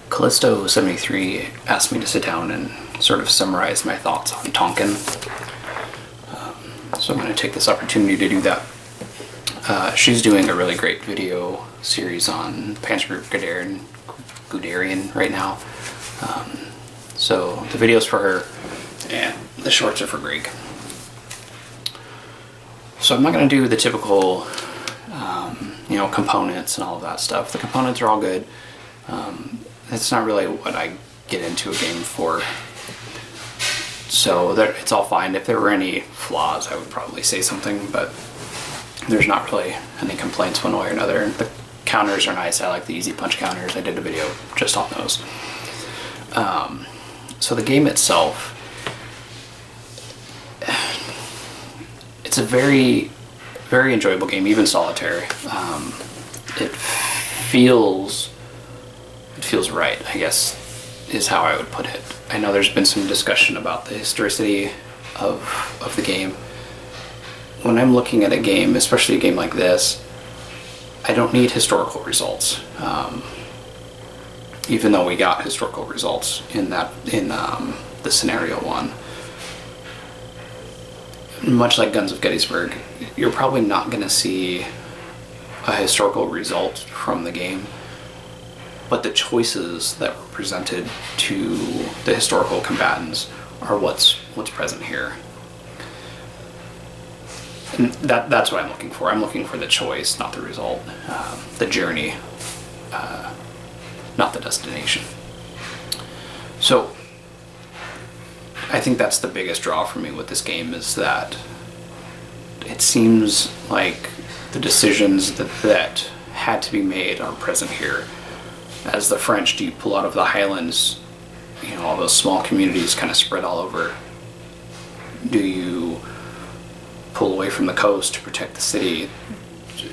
Callisto73 asked me to sit down and sort of summarize my thoughts on Tonkin. So I'm going to take this opportunity to do that. She's doing a really great video series on Panzer Guderian right now. So the video's for her, and the shorts are for Greg. So I'm not going to do the typical, components and all of that stuff. The components are all good. It's not really what I get into a game for. So it's all fine. If there were any flaws, I would probably say something, but there's not really any complaints one way or another. The counters are nice. I like the easy punch counters. I did a video just on those. So the game itself, it's a very, very enjoyable game, even solitary. It feels right, I guess, is how I would put it. I know there's been some discussion about the historicity of the game. When I'm looking at a game, especially a game like this, I don't need historical results. Even though we got historical results in the scenario one. Much like Guns of Gettysburg, you're probably not going to see a historical result from the game, but the choices that were presented to the historical combatants are what's present here. And that's what I'm looking for. I'm looking for the choice, not the result. The journey, not the destination. So I think that's the biggest draw for me with this game, is that it seems like the decisions that had to be made are present here. As the French, do you pull out of the highlands, all those small communities kind of spread all over? Do you pull away from the coast to protect the city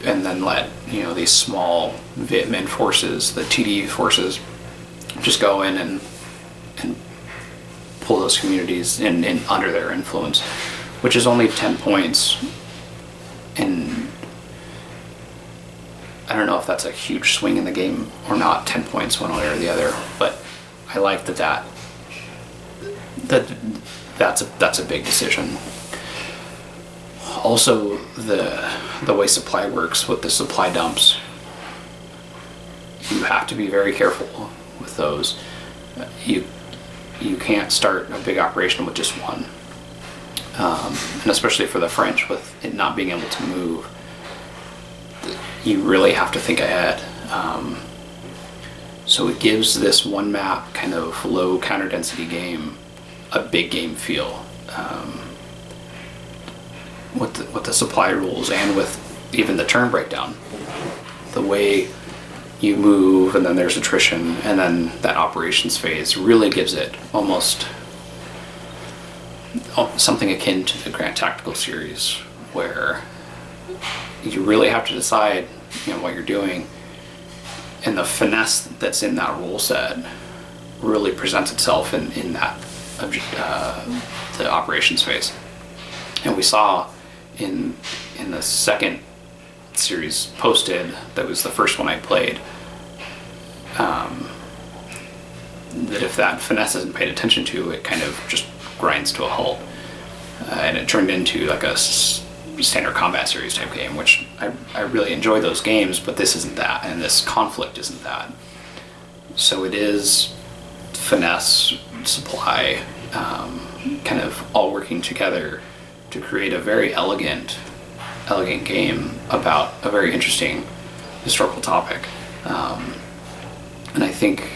and then let these small Viet Minh forces, the TD forces, just go in and pull those communities in under their influence, which is only 10 points. And I don't know if that's a huge swing in the game or not, 10 points one way or the other, but I like that's a big decision. Also, the way supply works with the supply dumps, you have to be very careful with those. You can't start a big operation with just one, and especially for the French, with it not being able to move, you really have to think ahead. So it gives this one map kind of low counter density game a big game feel. With the supply rules and with even the turn breakdown, the way you move and then there's attrition and then that operations phase really gives it almost something akin to the Grand Tactical series, where you really have to decide what you're doing, and the finesse that's in that rule set really presents itself in that the operations phase. And we saw in the second series posted, that was the first one I played, that if that finesse isn't paid attention to, it kind of just grinds to a halt, and it turned into like a standard combat series type game, which I really enjoy those games, but this isn't that, and this conflict isn't that. So it is finesse, supply, kind of all working together to create a very elegant game about a very interesting historical topic. And I think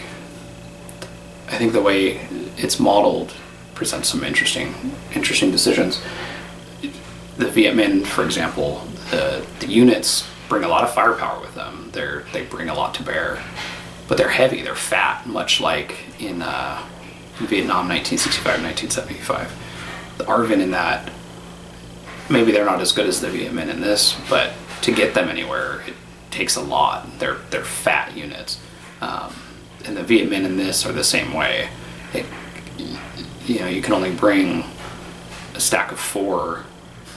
the way it's modeled presents some interesting decisions. The Viet Minh, for example, the units bring a lot of firepower with them. They bring a lot to bear, but they're heavy, they're fat, much like in Vietnam 1965, 1975. The ARVN in that, maybe they're not as good as the Viet Minh in this, but to get them anywhere, it takes a lot. They're fat units. And the Viet Minh in this are the same way. You can only bring a stack of 4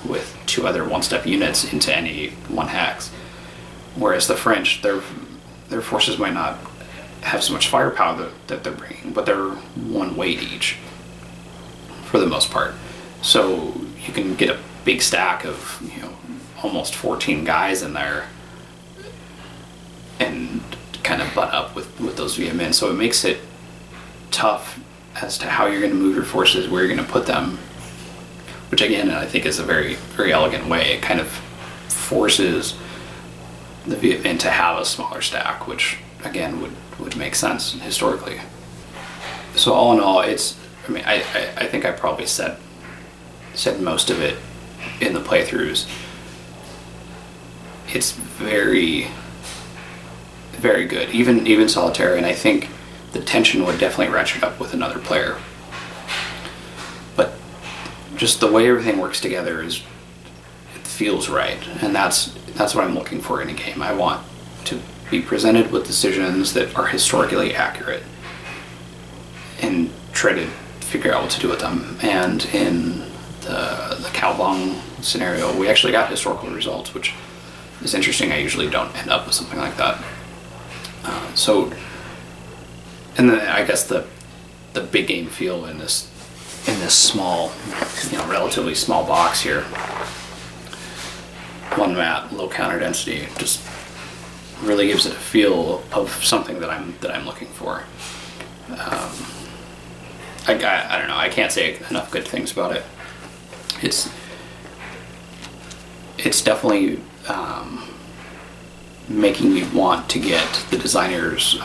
with 2 other one-step units into any one hex. Whereas the French, their forces might not have so much firepower that they're bringing, but they're one weight each for the most part. So you can get a big stack of, you know, almost 14 guys in there and kind of butt up with those VMN. So it makes it tough as to how you're going to move your forces, where you're going to put them, which again I think is a very, very elegant way. It kind of forces the VMN to have a smaller stack, which again would make sense historically. So all in all, it's, I mean, I think I probably said most of it in the playthroughs. It's very, very good, even solitaire, and I think the tension would definitely ratchet up with another player. But just the way everything works together it feels right, and that's what I'm looking for in a game. I want to be presented with decisions that are historically accurate and try to figure out what to do with them. And in the Calbong scenario, we actually got historical results, which is interesting. I usually don't end up with something like that. And then I guess the big game feel in this small, you know, relatively small box here, one mat, low counter density, just really gives it a feel of something that I'm looking for. I don't know. I can't say enough good things about it. It's definitely making me want to get the designer's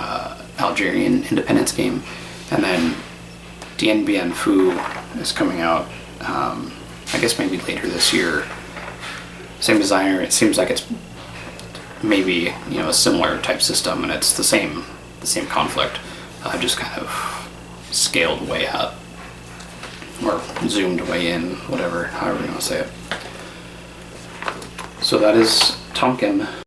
Algerian independence game, and then Dien Bien Phu is coming out. I guess maybe later this year. Same designer. It seems like it's maybe, you know, a similar type system, and it's the same conflict, just kind of scaled way up or zoomed way in, whatever, however you want to say it. So that is Tonkin.